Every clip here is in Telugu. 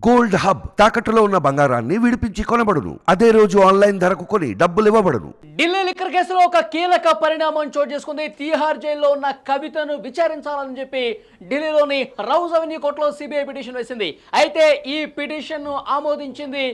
గోల్డ్ హబ్ తాకట్టులో ఉన్న బంగారాన్ని విడిపించి కొనబడును. అదే రోజు ఆన్లైన్ ధరకు కొని డబ్బులు ఇవ్వబడును. ఢిల్లీ లిక్కర్ కేసులో ఒక కీలక పరిణామం చోటు చేసుకుంది. తీహార్ జైల్లో ఉన్న కవితను విచారించాలని చెప్పి ఢిల్లీలోని రౌజ్ అవెన్యూ కోర్టులో సిబిఐ పిటిషన్ వేసింది. అయితే ఈ పిటిషన్ను ఆమోదించింది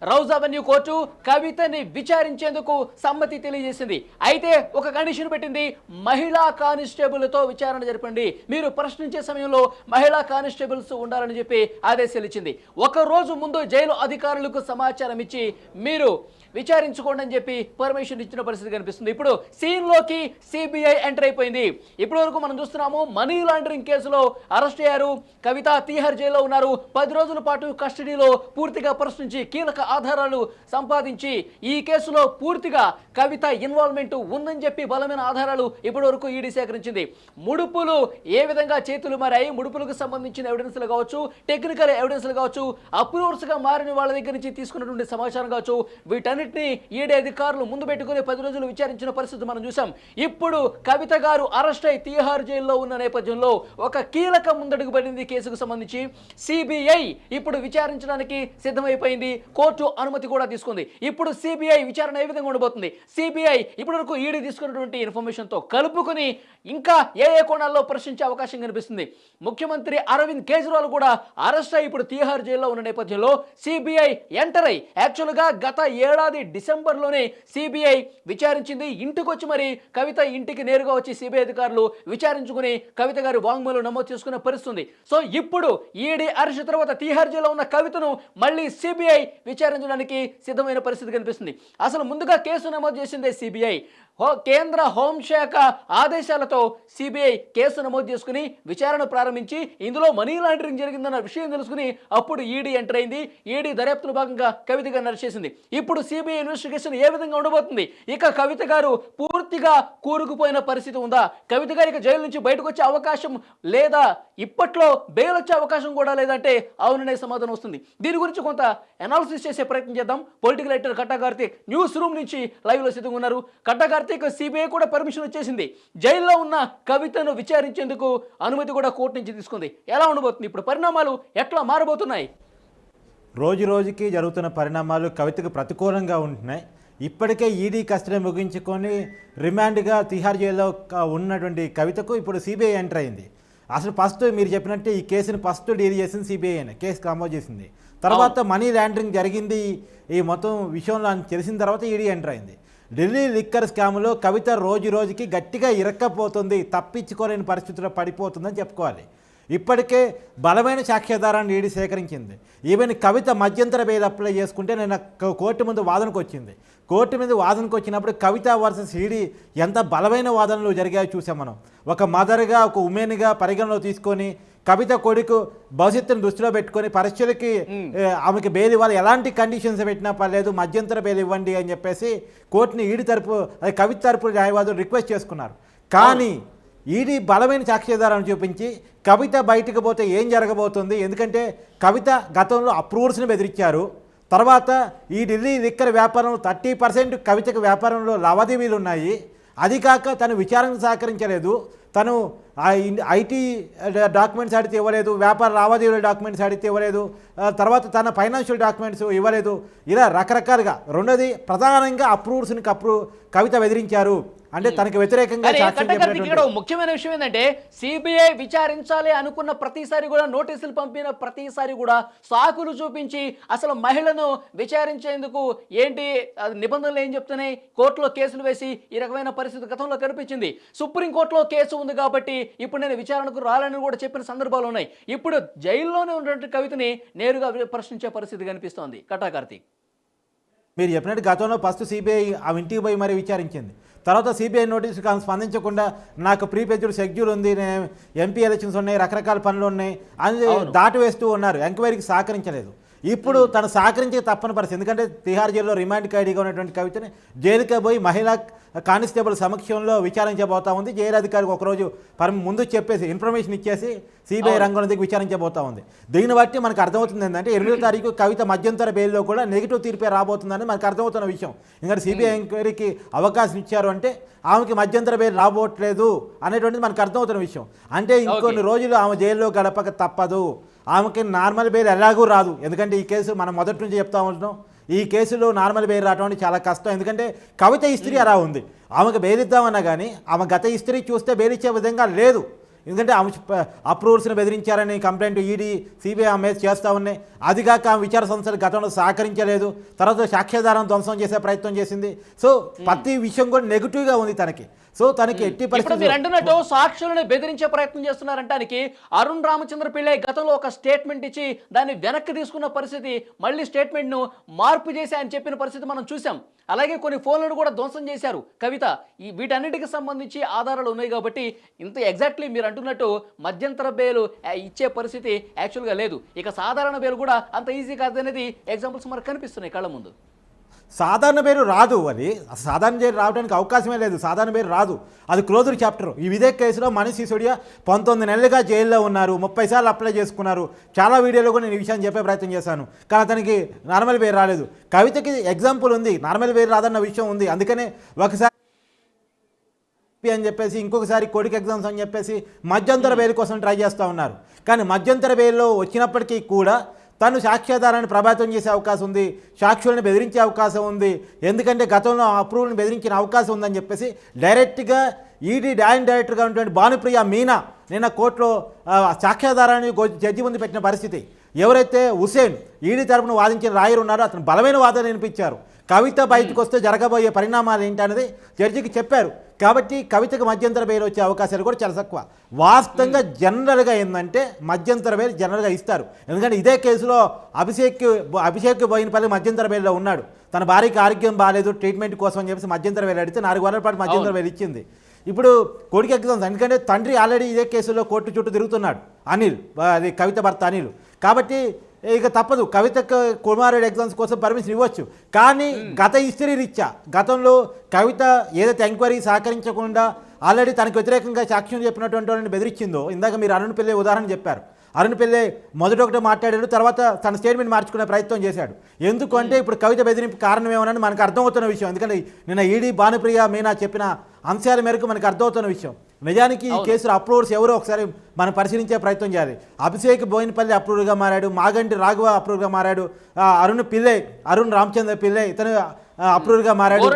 రౌజ్ అవెన్యూ కోర్టు. కవితని విచారించేందుకు సమ్మతి తెలియజేసింది. అయితే ఒక కండిషన్ పెట్టింది, మహిళా కానిస్టేబుల్తో విచారణ జరపండి, మీరు ప్రశ్నించే సమయంలో మహిళా కానిస్టేబుల్స్ ఉండాలని చెప్పి ఆదేశాలు ఇచ్చింది. ఒక రోజు ముందు జైలు అధికారులకు సమాచారం ఇచ్చి మీరు విచారించుకోండి అని చెప్పి పర్మిషన్ ఇచ్చిన పరిస్థితి కనిపిస్తుంది. ఇప్పుడు సీన్లోకి సిబిఐ ఎంటర్ అయిపోయింది. ఇప్పటి వరకు మనం చూస్తున్నాము, మనీ లాండరింగ్ కేసులో అరెస్ట్ అయ్యారు కవిత, తీహార్ జైల్లో ఉన్నారు. 10 రోజుల పాటు కస్టడీలో పూర్తిగా ప్రశ్నించి కీలక ఆధారాలు సంపాదించి ఈ కేసులో పూర్తిగా కవిత ఇన్వాల్వ్మెంట్ ఉందని చెప్పి బలమైన ఆధారాలు ఇప్పటి వరకు ఈడీ సేకరించింది. ముడుపులు ఏ విధంగా చేతులు మారాయి, ముడుపులకు సంబంధించిన ఎవిడెన్స్లు కావచ్చు, టెక్నికల్ ఎవిడెన్స్లు కావచ్చు, అప్రూవర్స్గా మారిన వాళ్ళ దగ్గర నుంచి తీసుకున్నటువంటి సమాచారం కావచ్చు, వీటన్నిటిని ఈడీ అధికారులు ముందు పెట్టుకుని 10 రోజులు విచారించిన పరిస్థితి మనం చూసాం. ఇప్పుడు కవిత గారు అరెస్ట్ అయి తీహార్ జైల్లో ఉన్న నేపథ్యంలో ఒక కీలక ముందడుగు పడింది. కేసుకు సంబంధించి సిబిఐ ఇప్పుడు విచారించడానికి సిద్ధమైపోయింది. కోర్టు అనుమతి కూడా తీసుకుంది. ఇప్పుడు సిబిఐ విచారణ ఏ విధంగా ఉండబోతుంది, సిబిఐ ఇప్పటి వరకు ఈడీ తీసుకున్నటువంటి ఇన్ఫర్మేషన్తో కలుపుకొని ఇంకా ఏ కోణాల్లో ప్రశ్నించే అవకాశం కనిపిస్తుంది. ముఖ్యమంత్రి అరవింద్ కేజ్రీవాల్ కూడా అరెస్ట్ అయి ఇప్పుడు తీహార్ జైల్లో ఉన్న నేపథ్యంలో సిబిఐ ఎంటర్ అయి, యాక్చువల్గా గత ఏడాది డిసెంబర్లోనే సిబిఐ విచారించింది. ఇంటికి వచ్చి మరి కవిత ఇంటికి నేరుగా వచ్చి సిబిఐ అధికారులు విచారించుకుని కవిత గారి వాంగ్మూలం నమోదు చేసుకునే పరిస్థితుంది. సో ఇప్పుడు ఈడీ అరెస్ట్ తర్వాత తీహార్ జైల్లో ఉన్న కవితను మళ్ళీ సిబిఐ విచారించడానికి సిద్ధమైన పరిస్థితి కనిపిస్తుంది. అసలు ముందుగా కేసు నమోదు చేసిందే సిబిఐ. కేంద్ర హోంశాఖ ఆదేశాలతో సిబిఐ కేసు నమోదు చేసుకుని విచారణ ప్రారంభించి ఇందులో మనీ లాండరింగ్ జరిగిందన్న విషయం తెలుసుకుని అప్పుడు ఈడీ ఎంటర్ అయింది. ఈడీ దర్యాప్తులో భాగంగా కవిత గారిని అరెస్ట్ చేసింది. ఇప్పుడు సిబిఐ ఇన్వెస్టిగేషన్ ఏ విధంగా ఉండబోతుంది, ఇక కవిత గారు పూర్తిగా కూరుకుపోయిన పరిస్థితి ఉందా, కవిత గారికి జైలు నుంచి బయటకు వచ్చే అవకాశం లేదా, ఇప్పట్లో బెయిల్ వచ్చే అవకాశం కూడా లేదంటే అవుననే సమాధానం వస్తుంది. దీని గురించి కొంత అనాలిసిస్ చేసే ప్రయత్నం చేద్దాం. పొలిటికల్ ఎడిటర్ కట్టా కార్తీక్ న్యూస్ రూమ్ నుంచి లైవ్ లో సిద్ధంగా ఉన్నారు. కట్టా కార్తీక్, సిబిఐ కూడా పర్మిషన్ వచ్చేసింది, జైల్లో ఉన్న కవితను విచారించేందుకు అనుమతి కూడా కోర్టు నుంచి తీసుకుంది. ఎలా ఉండబోతుంది, ఇప్పుడు పరిణామాలు ఎట్లా మారబోతున్నాయి? రోజు రోజుకి జరుగుతున్న పరిణామాలు కవితకు ప్రతికూలంగా ఉంటున్నాయి. ఇప్పటికే ఈడీ కస్టడీ ముగించుకొని రిమాండ్గా తిహార్ జైల్లో ఉన్నటువంటి కవితకు ఇప్పుడు సిబిఐ ఎంటర్ అయింది. అసలు ఫస్ట్ మీరు చెప్పినట్టే ఈ కేసుని ఫస్ట్ డీల్ చేసింది సిబిఐ అని కేసు నమోదు చేసింది. తర్వాత మనీ లాండరింగ్ జరిగింది ఈ మొత్తం విషయంలో అని తెలిసిన తర్వాత ఈడీ ఎంటర్ అయింది. ఢిల్లీ లిక్కర్ స్కామ్లో కవిత రోజు రోజుకి గట్టిగా ఇరక్కపోతుంది, తప్పించుకోలేని పరిస్థితిలో పడిపోతుందని చెప్పుకోవాలి. ఇప్పటికే బలమైన సాక్ష్యాధారాన్ని ఈడీ సేకరించింది. ఈవెన్ కవిత మధ్యంతర బెయిల్ అప్లై చేసుకుంటే నేను కోర్టు ముందు వాదనకు వచ్చింది. కోర్టు మీద వాదనకు వచ్చినప్పుడు కవిత వర్సెస్ ఈడీ ఎంత బలమైన వాదనలు జరిగాయో చూసాం మనం. ఒక మదర్గా, ఒక ఉమెన్గా పరిగణలో తీసుకొని కవిత కొడుకు భవిష్యత్తును దృష్టిలో పెట్టుకొని పరీక్షలకి ఆమెకి బెయిల్ ఇవ్వాలి, ఎలాంటి కండిషన్స్ పెట్టినా పర్లేదు, మధ్యంతర బెయిల్ ఇవ్వండి అని చెప్పేసి కోర్టుని ఈడీ తరపు కవిత తరపు న్యాయవాదులు రిక్వెస్ట్ చేసుకున్నారు. కానీ ఈడీ బలమైన సాక్ష్యాధారాన్ని చూపించి కవిత బయటకు పోతే ఏం జరగబోతుంది, ఎందుకంటే కవిత గతంలో అప్రూవర్స్ని బెదిరించారు. తర్వాత ఈ ఢిల్లీ లిక్కర్ వ్యాపారంలో 30% కవితకు వ్యాపారంలో లావాదేవీలు ఉన్నాయి. అది కాక తను విచారణకు సహకరించలేదు, తను ఐటీ డాక్యుమెంట్స్ అడిగితే ఇవ్వలేదు, వ్యాపార లావాదేవీల డాక్యుమెంట్స్ అడిగితే ఇవ్వలేదు, తర్వాత తన ఫైనాన్షియల్ డాక్యుమెంట్స్ ఇవ్వలేదు, ఇలా రకరకాలుగా. రెండోది ప్రధానంగా అప్రూవర్స్ని కవిత బెదిరించారు. అంటే తనకు వ్యతిరేకంగా ముఖ్యమైన విషయం ఏంటంటే సిబిఐ విచారించాలి అనుకున్న ప్రతిసారి కూడా, నోటీసులు పంపిన ప్రతిసారి కూడా సాకులు చూపించి అసలు మహిళను విచారించేందుకు ఏంటి నిబంధనలు ఏం చెప్తున్నాయి, కోర్టులో కేసులు వేసి ఈ రకమైన పరిస్థితి గతంలో కనిపించింది. సుప్రీంకోర్టులో కేసు ఉంది కాబట్టి ఇప్పుడు నేను విచారణకు రాలని కూడా చెప్పిన సందర్భాలు ఉన్నాయి. ఇప్పుడు జైల్లోనే ఉన్నటువంటి కవితని నేరుగా ప్రశ్నించే పరిస్థితి కనిపిస్తోంది. కట్టా కార్తీక్, మీరు చెప్పినట్టు గతంలో ఫస్ట్ సిబిఐ ఆ ఇంటికి పోయి మరీ విచారించింది. తర్వాత సిబిఐ నోటీసు స్పందించకుండా నాకు ప్రీపెజ్డ్ షెడ్యూల్ ఉంది, నేను ఎంపీ ఎలక్షన్స్ ఉన్నాయి, రకరకాల పనులు ఉన్నాయి అని దాటివేస్తూ ఉన్నారు, ఎంక్వైరీకి సహకరించలేదు. ఇప్పుడు తను సహకరించే తప్పని పరిస్థితి, ఎందుకంటే తిహార్ జైల్లో రిమాండ్ ఖైదీగా ఉన్నటువంటి కవితని జైలుకే పోయి మహిళా కానిస్టేబుల్ సమక్షంలో విచారించబోతా ఉంది. జైలు అధికారికి ఒకరోజు ముందు చెప్పేసి ఇన్ఫర్మేషన్ ఇచ్చేసి సిబిఐ రంగంలో దిగి విచారించబోతా ఉంది. దీన్ని బట్టి మనకు అర్థమవుతుంది ఏంటంటే 8వ తారీఖు కవిత మధ్యంతర బెయిల్లో కూడా నెగిటివ్ తీర్పే రాబోతుందని మనకు అర్థమవుతున్న విషయం. ఎందుకంటే సిబిఐ ఎంక్వైరీకి అవకాశం ఇచ్చారు అంటే ఆమెకి మధ్యంతర బెయిల్ రాబోట్లేదు అనేటువంటిది మనకు అర్థమవుతున్న విషయం. అంటే ఇంకొన్ని రోజులు ఆమె జైల్లో గడపక తప్పదు ఆమెకి నార్మల్ బెయిల్ ఎలాగూ రాదు. ఎందుకంటే ఈ కేసు మనం మొదటి నుంచి చెప్తా ఉంటున్నాం, ఈ కేసులో నార్మల్ బెయిల్ రావడం అంటే చాలా కష్టం. ఎందుకంటే కవిత హిస్టరీ అలా ఉంది. ఆమెకు బెయిల్ ఇద్దామన్నా కానీ ఆమె గత హిస్టరీ చూస్తే బెయిల్ ఇచ్చే విధంగా లేదు. ఎందుకంటే ఆమె అప్రూవర్స్ని బెదిరించారని కంప్లైంట్ ఈడీ సిబిఐ ఆమె మీద చేస్తూ ఉన్నాయి. అది కాక ఆమె విచార సంస్థలు గతంలో సహకరించలేదు, తర్వాత సాక్ష్యాధారం ధ్వంసం చేసే ప్రయత్నం చేసింది. సో ప్రతి విషయం కూడా నెగిటివ్గా ఉంది తనకి. సో తనకి ఎట్టి ఇప్పుడు మీరు పరిస్థితుల్లో అంటున్నట్టు సాక్షులను బెదిరించే ప్రయత్నం చేస్తున్నారంటానికి అరుణ్ రామచంద్ర పిళ్ళై గతంలో ఒక స్టేట్మెంట్ ఇచ్చి దాన్ని వెనక్కి తీసుకున్న పరిస్థితి, మళ్ళీ స్టేట్మెంట్ను మార్పు చేసి ఆయన చెప్పిన పరిస్థితి మనం చూసాం. అలాగే కొన్ని ఫోన్లను కూడా ధ్వంసం చేశారు కవిత. వీటన్నిటికి సంబంధించి ఆధారాలు ఉన్నాయి కాబట్టి ఇంత ఎగ్జాక్ట్లీ మీరు అంటున్నట్టు మధ్యంతర బెయిల్ ఇచ్చే పరిస్థితి యాక్చువల్గా లేదు. ఇక సాధారణ బెయిల్ కూడా అంత ఈజీ కాదనేది ఎగ్జాంపుల్స్ మనకు కనిపిస్తున్నాయి కళ్ళ ముందు. సాధారణ పేరు రాదు, అది సాధారణ పేరు రావడానికి అవకాశమే లేదు. సాధారణ పేరు రాదు, అది క్లోజ్డ్ చాప్టర్. ఇదే కేసులో మనీష్ సిసోడియా 19 నెలలుగా జైల్లో ఉన్నారు, 30 సార్లు అప్లై చేసుకున్నారు. చాలా వీడియోలో కూడా నేను ఈ విషయాన్ని చెప్పే ప్రయత్నం చేశాను, కానీ అతనికి నార్మల్ పేరు రాలేదు. కవితకి ఎగ్జాంపుల్ ఉంది, నార్మల్ పేరు రాదన్న విషయం ఉంది. అందుకనే ఒకసారి అని చెప్పేసి ఇంకొకసారి కోడికి ఎగ్జామ్స్ అని చెప్పేసి మధ్యంతర బెయిల్ కోసం ట్రై చేస్తూ ఉన్నారు. కానీ మధ్యంతర బెయిల్లో వచ్చినప్పటికీ కూడా తను సాక్ష్యాధారాన్ని ప్రభావితం చేసే అవకాశం ఉంది, సాక్షులను బెదిరించే అవకాశం ఉంది. ఎందుకంటే గతంలో అప్రూవల్ని బెదిరించిన అవకాశం ఉందని చెప్పేసి డైరెక్ట్గా ఈడీ డైరెక్టర్గా ఉన్నటువంటి భానుప్రియ మీనా నిన్న కోర్టులో సాక్ష్యాధారాన్ని జడ్జి ముందు పెట్టిన పరిస్థితి. ఎవరైతే హుసేన్ ఈడీ తరపున వాదించిన రాయరు ఉన్నారో అతను బలమైన వాదన వినిపించారు. కవిత బయటకు వస్తే జరగబోయే పరిణామాలు ఏంటనేది జడ్జికి చెప్పారు. కాబట్టి కవితకు మధ్యంతర బెయిల్ వచ్చే అవకాశాలు కూడా చాలా తక్కువ. వాస్తవంగా జనరల్గా ఏంటంటే మధ్యంతర బెయిల్ జనరల్గా ఇస్తారు. ఎందుకంటే ఇదే కేసులో అభిషేక్ బోయినపల్లి మధ్యంతర బెయిల్లో ఉన్నాడు. తన భార్యకి ఆరోగ్యం బాగాలేదు, ట్రీట్మెంట్ కోసం అని చెప్పేసి మధ్యంతర బెయిల్ అడిగితే 4 వారాల పాటు మధ్యంతర బెయిల్ ఇచ్చింది. ఇప్పుడు కొడుకు ఎగ్జామ్స్, ఎందుకంటే తండ్రి ఆల్రెడీ ఇదే కేసులో కోర్టు చుట్టూ తిరుగుతున్నాడు, అనిల్, అది కవిత భర్త అనిల్. కాబట్టి ఇక తప్పదు, కవితకు కుమారుడు ఎగ్జామ్స్ కోసం పర్మిషన్ ఇవ్వచ్చు. కానీ గత హిస్టరీ రీత్యా గతంలో కవిత ఏదైతే ఎంక్వైరీ సహకరించకుండా ఆల్రెడీ తనకు వ్యతిరేకంగా సాక్ష్యం చెప్పినటువంటి వాళ్ళని బెదిరించిందో, ఇందాక మీరు అరుణ్ పిల్లై ఉదాహరణ చెప్పారు. అరుణ్ పిల్లై మొదటొకటి మాట్లాడాడు, తర్వాత తన స్టేట్మెంట్ మార్చుకునే ప్రయత్నం చేశాడు. ఎందుకంటే ఇప్పుడు కవిత బెదిరింపు కారణం ఏమోనని మనకు అర్థమవుతున్న విషయం. ఎందుకంటే నిన్న ఈడీ భానుప్రియ మీనా చెప్పిన అంశాల మేరకు మనకు అర్థమవుతున్న విషయం. నిజానికి ఈ కేసులో అప్రూవర్స్ ఎవరో ఒకసారి మనం పరిశీలించే ప్రయత్నం చేయాలి. అభిషేక్ బోయినపల్లి అప్రూవర్గా మారాడు, మాగంటి రాఘవ అప్రూవర్గా మారాడు, అరుణ్ రామచంద్ర పిల్లై ఇతను అప్రూవర్గా మారాడు,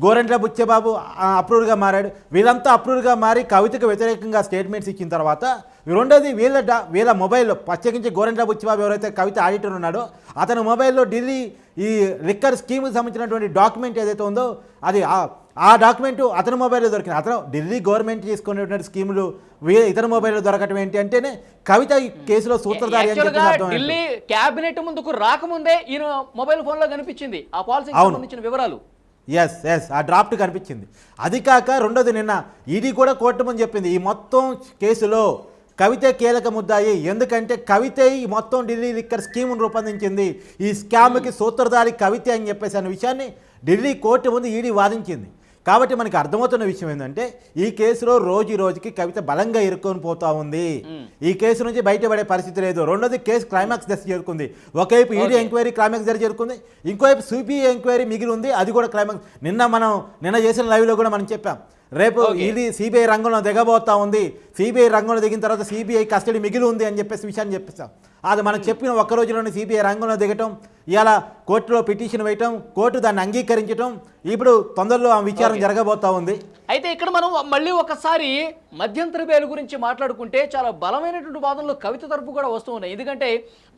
గోరంట్ల బుచ్చబాబు అప్రూవర్గా మారాడు. వీళ్ళంతా అప్రూవర్గా మారి కవితకు వ్యతిరేకంగా స్టేట్మెంట్స్ ఇచ్చిన తర్వాత రెండోది వీళ్ళ మొబైల్లో ప్రత్యేకించి గోరంట్ల బుచ్చబాబు ఎవరైతే కవిత ఆడిటర్ ఉన్నాడో అతని మొబైల్లో ఢిల్లీ ఈ లిక్కర్ స్కీమ్కి సంబంధించినటువంటి డాక్యుమెంట్ ఏదైతే ఉందో అది ఆ డాక్యుమెంట్ అతని మొబైల్లో దొరికింది. అతను ఢిల్లీ గవర్నమెంట్ తీసుకునేటువంటి స్కీములు ఇతని మొబైల్లో దొరకటం ఏంటి అంటేనే కవిత ఈ కేసులో సూత్రధారి అని చెప్పి ఢిల్లీ క్యాబినెట్ ముందుకు రాకముందే ఈయన మొబైల్ ఫోన్లో కనిపించింది ఆ పాలసీకి సంబంధించిన వివరాలు. ఎస్ ఆ డ్రాఫ్ట్ కనిపించింది. అది కాక రెండోది నిన్న ఈడీ కూడా కోర్టు ముందు చెప్పింది, ఈ మొత్తం కేసులో కవితే కీలక ముద్దాయి. ఎందుకంటే కవితే ఈ మొత్తం ఢిల్లీ లిక్కర్ స్కీమ్ను రూపొందించింది, ఈ స్కామ్కి సూత్రధారి కవితే అని చెప్పేసి అనే విషయాన్ని ఢిల్లీ కోర్టు ముందు ఈడీ వాదించింది. కాబట్టి మనకి అర్థమవుతున్న విషయం ఏంటంటే ఈ కేసులో రోజుకి కవిత బలంగా ఇరుక్కొని పోతా ఉంది. ఈ కేసు నుంచి బయటపడే పరిస్థితి లేదు. రెండోది కేసు క్లైమాక్స్ దశ చేరుకుంది. ఒకవైపు ఈడీ ఎంక్వైరీ క్లైమాక్స్ దశ చేరుకుంది, ఇంకోవైపు సిబిఐ ఎంక్వైరీ మిగిలి ఉంది, అది కూడా క్లైమాక్స్. నిన్న చేసిన లైవ్లో కూడా మనం చెప్పాం, రేపు ఈడీ సిబిఐ రంగంలో దిగబోతా ఉంది, సిబిఐ రంగంలో దిగిన తర్వాత సిబిఐ కస్టడీ మిగిలి ఉంది అని చెప్పేసి విషయాన్ని చెప్పేస్తాం. అది మనం చెప్పిన ఒక్క రోజులోనే సిబిఐ రంగంలో దిగటం, ఇవాళ కోర్టులో పిటిషన్ వేయటం, కోర్టు దాన్ని అంగీకరించడం, ఇప్పుడు తొందరలో ఆ విచారణ జరగబోతా ఉంది. అయితే ఇక్కడ మనం మళ్ళీ ఒకసారి మధ్యంతర బెయిల్ గురించి మాట్లాడుకుంటే చాలా బలమైనటువంటి వాదనలు కవిత తరపు కూడా వస్తూ ఉన్నాయి. ఎందుకంటే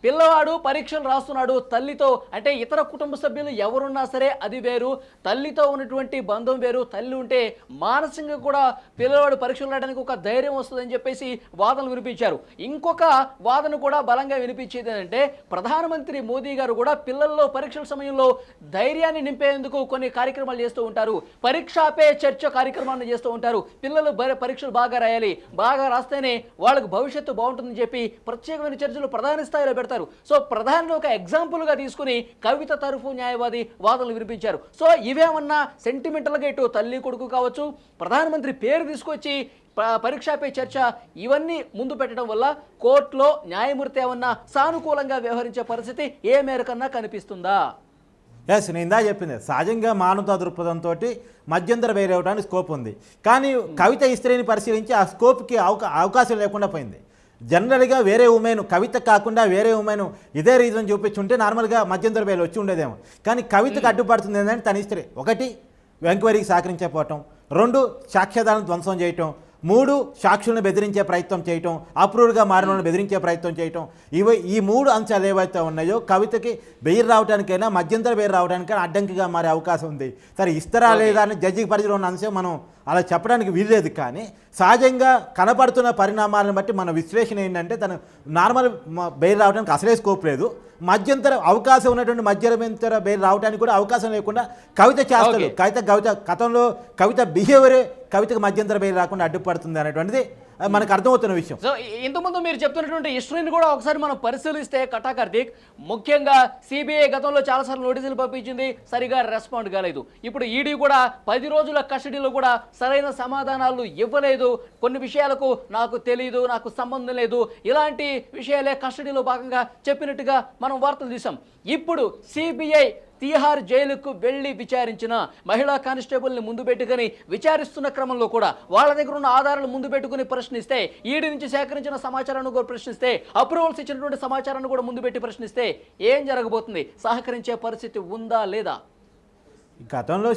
పిల్లవాడు పరీక్షలు రాస్తున్నాడు, తల్లితో అంటే ఇతర కుటుంబ సభ్యులు ఎవరున్నా సరే అది వేరు, తల్లితో ఉన్నటువంటి బంధం వేరు. తల్లి ఉంటే మానసికంగా కూడా పిల్లవాడు పరీక్షలు రాయడానికి ఒక ధైర్యం వస్తుందని చెప్పేసి వాదనలు వినిపించారు. ఇంకొక వాదన కూడా బలంగా వినిపించేది ఏంటంటే ప్రధానమంత్రి మోదీ గారు కూడా పిల్లల్లో పరీక్షల సమయంలో ధైర్యాన్ని నింపేందుకు కొన్ని కార్యక్రమాలు చేస్తూ ఉంటారు. పరీక్ష పే చర్చ కార్యక్రమాన్ని చేస్తూ ఉంటారు. పిల్లలు పరీక్షలు బాగా రాయాలి, బాగా రాస్తేనే వాళ్ళకు భవిష్యత్తు బాగుంటుందని చెప్పి ప్రత్యేకమైన చర్చలు ప్రధాన స్థాయిలో పెడతారు. సో ప్రధాని ఒక ఎగ్జాంపుల్గా తీసుకుని కవిత తరఫు న్యాయవాది వాదనలు వినిపించారు. సో ఇవేమన్నా సెంటిమెంటల్గా ఇటు తల్లి కొడుకు కావచ్చు, ప్రధానమంత్రి పేరు తీసుకొచ్చి పరీక్షపై చర్చ ఇవన్నీ ముందు పెట్టడం వల్ల కోర్టులో న్యాయమూర్తి ఏమన్నా సానుకూలంగా వ్యవహరించే పరిస్థితి ఏ మేరకన్నా కనిపిస్తుందా? నేను ఇందా చెప్పింది, సహజంగా మానవతా దృక్పథంతో మధ్యంతర బెయిల్ ఇవ్వడానికి స్కోప్ ఉంది. కానీ కవిత హిస్టరీని పరిశీలించి ఆ స్కోప్కి అవకాశం లేకుండా పోయింది. జనరల్గా వేరే ఉమెన్ కవిత కాకుండా వేరే ఉమెన్ ఇదే రీజన్ చూపించుంటే నార్మల్గా మధ్యంతర బెయిల్ వచ్చి ఉండేదేమో. కానీ కవితకు అడ్డుపడుతుంది ఏంటంటే తన ఇస్త్రీ ఒకటి ఎంక్వైరీకి సహకరించకపోవటం, 2 సాక్ష్యాధారాలను ధ్వంసం చేయటం, 3 సాక్షులను బెదిరించే ప్రయత్నం చేయటం, అప్రూవ్డ్గా మారిన వాళ్ళని బెదిరించే ప్రయత్నం చేయటం. ఈ 3 అంశాలు ఏవైతే ఉన్నాయో కవితకి బెయిల్ రావడానికైనా మధ్యంతర బెయిల్ రావడానికైనా అడ్డంకిగా మారే అవకాశం ఉంది. సరే ఇస్తారా లేదా అని జడ్జికి పరిధిలో ఉన్న అంశం మనం అలా చెప్పడానికి వీల్లేదు. కానీ సహజంగా కనపడుతున్న పరిణామాలను బట్టి మన విశ్లేషణ ఏంటంటే తను నార్మల్ బెయిల్ రావడానికి అసలే స్కోప్ లేదు. మధ్యంతర అవకాశం ఉన్నటువంటి మధ్యంతర బెయిల్ రావడానికి కూడా అవకాశం లేకుండా కవిత చేస్తలు కవిత గతంలో కవిత బిహేవియరే కవితకు మధ్యంతర బెయిల్ రాకుండా అడ్డుపడుతుంది అనేటువంటిది మనకు అర్థమవుతున్న విషయం. సో ఇంతకుముందు మీరు చెప్తున్నటువంటి హిస్టరీని కూడా ఒకసారి మనం పరిశీలిస్తే కటా కార్తీక్, ముఖ్యంగా సిబిఐ గతంలో చాలాసార్లు నోటీసులు పంపించింది, సరిగా రెస్పాండ్ కాలేదు. ఇప్పుడు ఈడీ కూడా 10 రోజుల కస్టడీలో కూడా సరైన సమాధానాలు ఇవ్వలేదు. కొన్ని విషయాలకు నాకు తెలియదు, నాకు సంబంధం లేదు, ఇలాంటి విషయాలే కస్టడీలో భాగంగా చెప్పినట్టుగా మనం వార్తలు చూసాం. ఇప్పుడు సిబిఐ తీహార్ జైలుకు వెళ్లి విచారించిన మహిళా కానిస్టేబుల్ని ముందు పెట్టుకుని విచారిస్తున్న క్రమంలో కూడా వాళ్ళ దగ్గర ఉన్న ఆధారాలు ముందు పెట్టుకుని ప్రశ్నిస్తే, ఈడీ నుంచి సేకరించిన సమాచారాన్ని కూడా ప్రశ్నిస్తే, అప్రూవల్స్ ఇచ్చినటువంటి సమాచారాన్ని కూడా ముందు పెట్టి ప్రశ్నిస్తే ఏం జరగబోతుంది? సహకరించే పరిస్థితి ఉందా లేదా? గతంలో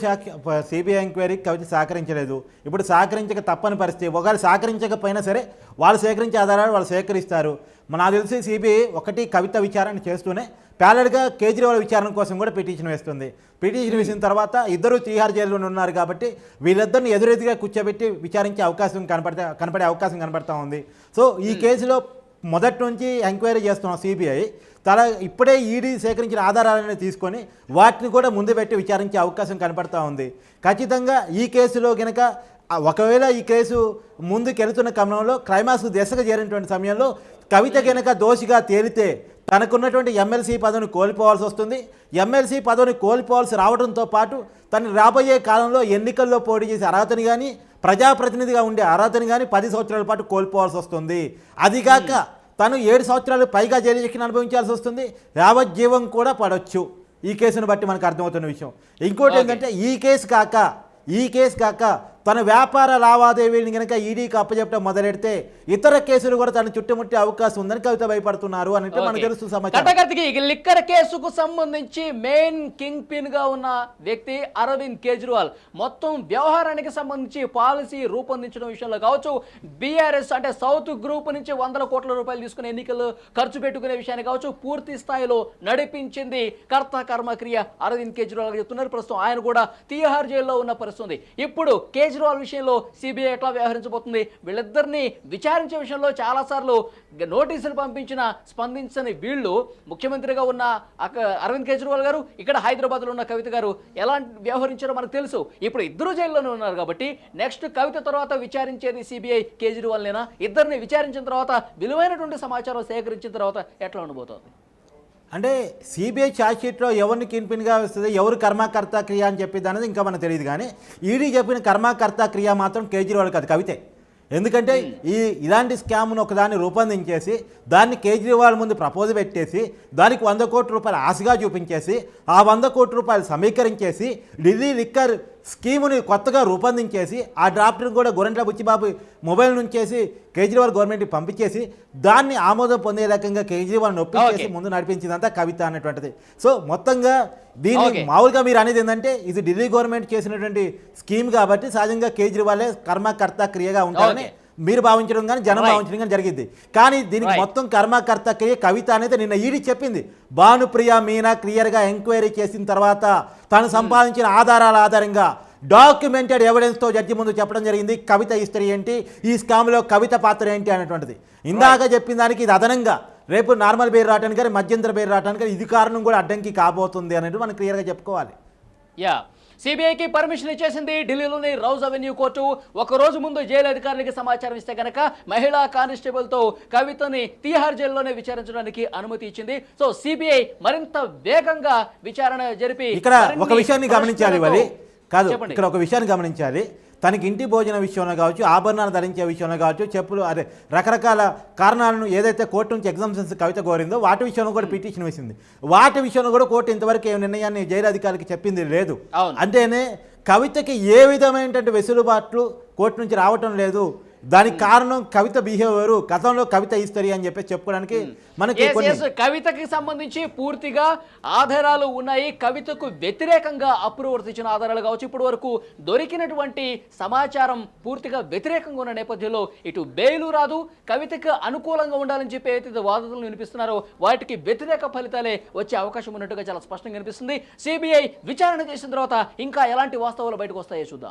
సిబిఐ ఎంక్వైరీకి కవిత సహకరించలేదు. ఇప్పుడు సహకరించక తప్పని పరిస్థితి. ఒకవేళ సహకరించకపోయినా సరే వాళ్ళు సేకరించే ఆధారాలు వాళ్ళు సేకరిస్తారు. నాకు తెలిసి సిబిఐ ఒకటి కవిత విచారణ చేస్తూనే ప్యాలెడ్గా కేజ్రీవాల్ విచారణ కోసం కూడా పిటిషన్ వేస్తుంది. పిటిషన్ వేసిన తర్వాత ఇద్దరు తీహార్ జైల్లోనే ఉన్నారు కాబట్టి వీళ్ళిద్దరిని ఎదురెదురుగా కూర్చోబెట్టి విచారించే అవకాశం కనపడే అవకాశం కనపడతా ఉంది. సో ఈ కేసులో మొదటి నుంచి ఎంక్వైరీ చేస్తున్నాం సిబిఐ. ఇప్పుడే ఈడీ సేకరించిన ఆధారాలను తీసుకొని వాటిని కూడా ముందు పెట్టి విచారించే అవకాశం కనపడతా ఉంది. ఖచ్చితంగా ఈ కేసులో కనుక ఒకవేళ ఈ కేసు ముందుకెళ్తున్న క్రమంలో క్లైమాక్స్ దశగా చేరినటువంటి సమయంలో కవిత కనుక దోషిగా తేలితే తనకున్నటువంటి ఎమ్మెల్సీ పదవిని కోల్పోవాల్సి వస్తుంది. ఎమ్మెల్సీ పదవిని కోల్పోవాల్సి రావడంతో పాటు తను రాబోయే కాలంలో ఎన్నికల్లో పోటీ చేసే అర్హతని కానీ ప్రజాప్రతినిధిగా ఉండే అర్హతని కానీ 10 సంవత్సరాల పాటు కోల్పోవాల్సి వస్తుంది. అదిగాక తను 7 సంవత్సరాలు పైగా జైలు శిక్షను అనుభవించాల్సి వస్తుంది. యావజ్జీవం కూడా పడవచ్చు. ఈ కేసును బట్టి మనకు అర్థమవుతున్న విషయం. ఇంకోటి ఏంటంటే ఈ కేసు కాక తన వ్యాపార లావాదేవీని కనుక ఈడీకి అప్పచెప్పడం మొదలెడితే ఇతర కేసులు కూడా తను చుట్టుముట్టే అవకాశం ఉందని కవిత భయపడుతున్నారు అంటే మనకు తెలుసు సమాచారం. లిక్కర్ కేసుకు సంబంధించి మెయిన్ కింగ్ పిన్ గా ఉన్న వ్యక్తి అరవింద్ కేజ్రీవాల్ మొత్తం వ్యవహారానికి సంబంధించి పాలసీ రూపొందించడం విషయంలో కావచ్చు, బీఆర్ఎస్ అంటే సౌత్ గ్రూప్ నుంచి 100 కోట్ల రూపాయలు తీసుకుని ఎన్నికలు ఖర్చు పెట్టుకునే విషయాన్ని కావచ్చు పూర్తి స్థాయిలో నడిపించింది కర్త కర్మక్రియ అరవింద్ కేజ్రీవాల్ చెప్తున్నారు. ప్రస్తుతం ఆయన కూడా తీహార్ జైల్లో ఉన్న పరిస్థితి. ఇప్పుడు కేజ్రీవాల్ విషయంలో సిబిఐ ఎట్లా వ్యవహరించబోతుంది? వీళ్ళిద్దరిని విచారించే విషయంలో చాలాసార్లు నోటీసులు పంపించిన స్పందించని వీళ్ళు ముఖ్యమంత్రిగా ఉన్న అరవింద్ కేజ్రీవాల్ గారు, ఇక్కడ హైదరాబాద్లో ఉన్న కవిత గారు ఎలా వ్యవహరించారో మనకు తెలుసు. ఇప్పుడు ఇద్దరు జైల్లోనే ఉన్నారు కాబట్టి నెక్స్ట్ కవిత తర్వాత విచారించేది సిబిఐ కేజ్రీవాల్నేనా? ఇద్దరిని విచారించిన తర్వాత విలువైనటువంటి సమాచారం సేకరించిన తర్వాత ఎట్లా ఉండబోతోంది? అంటే సిబిఐ ఛార్జ్షీట్లో ఎవరిని కిన్పిన్గా వస్తుంది, ఎవరు కర్మకర్త క్రియ అని చెప్పేది అనేది ఇంకా మనకు తెలియదు. కానీ ఈడీ చెప్పిన కర్మకర్త క్రియ మాత్రం కేజ్రీవాల్ కాదు, కవితే. ఎందుకంటే ఇలాంటి స్కామ్ను ఒకదాన్ని రూపొందించేసి దాన్ని కేజ్రీవాల్ ముందు ప్రపోజల్ పెట్టేసి దానికి 100 కోట్ల రూపాయలు ఆశగా చూపించేసి ఆ 100 కోట్ల రూపాయలు సమీకరించేసి ఢిల్లీ లిక్కర్ స్కీముని కొత్తగా రూపొందించేసి ఆ డ్రాఫ్ట్ను కూడా గోరంట్ల బుచ్చిబాబు మొబైల్ నుంచేసి కేజ్రీవాల్ గవర్నమెంట్కి పంపించేసి దాన్ని ఆమోదం పొందే రకంగా కేజ్రీవాల్ నొప్పించేసి ముందు నడిపించిందంతా కవిత అనేటువంటిది. సో మొత్తంగా దీన్ని మామూలుగా మీరు అనేది ఏంటంటే ఇది ఢిల్లీ గవర్నమెంట్ చేసినటువంటి స్కీమ్ కాబట్టి సహజంగా కేజ్రీవాలే కర్మకర్త క్రియగా ఉంటారని మీరు భావించడం కానీ జనం భావించడం కానీ జరిగింది. కానీ దీనికి మొత్తం కర్మకర్త క్రియ కవిత అనేది నిన్న ఈడీ చెప్పింది. భానుప్రియ మీనా క్లియర్గా ఎంక్వైరీ చేసిన తర్వాత తను సంపాదించిన ఆధారాల ఆధారంగా డాక్యుమెంటెడ్ ఎవిడెన్స్తో జడ్జి ముందు చెప్పడం జరిగింది కవిత హిస్టరీ ఏంటి, ఈ స్కామ్లో కవిత పాత్ర ఏంటి అనేటువంటిది. ఇందాక చెప్పిన దానికి ఇది అదనంగా రేపు నార్మల్ బెయిల్ రావడానికి కానీ మధ్యంతర బెయిల్ రావడానికి కానీ ఇది కారణం కూడా అడ్డంకి కాబోతుంది అనేది మనం క్లియర్గా చెప్పుకోవాలి. సిబిఐకి పర్మిషన్ ఇచ్చేసింది ఢిల్లీలోని రౌజ్ అవెన్యూ కోర్టు. ఒక రోజు ముందు జైలు అధికారులకి సమాచారం ఇస్తే కనుక మహిళా కానిస్టేబుల్తో కవితని తీహార్ జైల్లోనే విచారించడానికి అనుమతి ఇచ్చింది. సో సిబిఐ మరింత వేగంగా విచారణ జరిపి ఇక్కడ ఒక విషయాన్ని గమనించాలి ఇక్కడ ఒక విషయాన్ని గమనించాలి. తనకి ఇంటి భోజన విషయంలో కావచ్చు, ఆభరణాలు ధరించే విషయంలో కావచ్చు, చెప్పులు రకరకాల కారణాలను ఏదైతే కోర్టు నుంచి ఎగ్జామ్షన్స్ కవిత కోరిందో వాటి విషయంలో కూడా పిటిషన్ వేసింది. వాటి విషయంలో కూడా కోర్టు ఇంతవరకు ఏ నిర్ణయాన్ని జైలు అధికారికి చెప్పింది లేదు. అంటేనే కవితకి ఏ విధమైనటువంటి వెసులుబాట్లు కోర్టు నుంచి రావటం లేదు. దానికి కారణం కవిత బిహేవియర్, గతంలో కవిత హిస్టరీ అని చెప్పి చెప్పుకోవడానికి మనకి కవితకి సంబంధించి పూర్తిగా ఆధారాలు ఉన్నాయి. కవితకు వ్యతిరేకంగా అప్రూవర్స్ ఇచ్చిన ఆధారాలు కావచ్చు, ఇప్పటి వరకు దొరికినటువంటి సమాచారం పూర్తిగా వ్యతిరేకంగా ఉన్న నేపథ్యంలో ఇటు బెయిలు రాదు, కవితకు అనుకూలంగా ఉండాలని చెప్పి ఏదైతే వాదనలు వినిపిస్తున్నారో వాటికి వ్యతిరేక ఫలితాలే వచ్చే అవకాశం ఉన్నట్టుగా చాలా స్పష్టంగా కనిపిస్తుంది. సిబిఐ విచారణ చేసిన తర్వాత ఇంకా ఎలాంటి వాస్తవాలు బయటకు వస్తాయో చూద్దాం.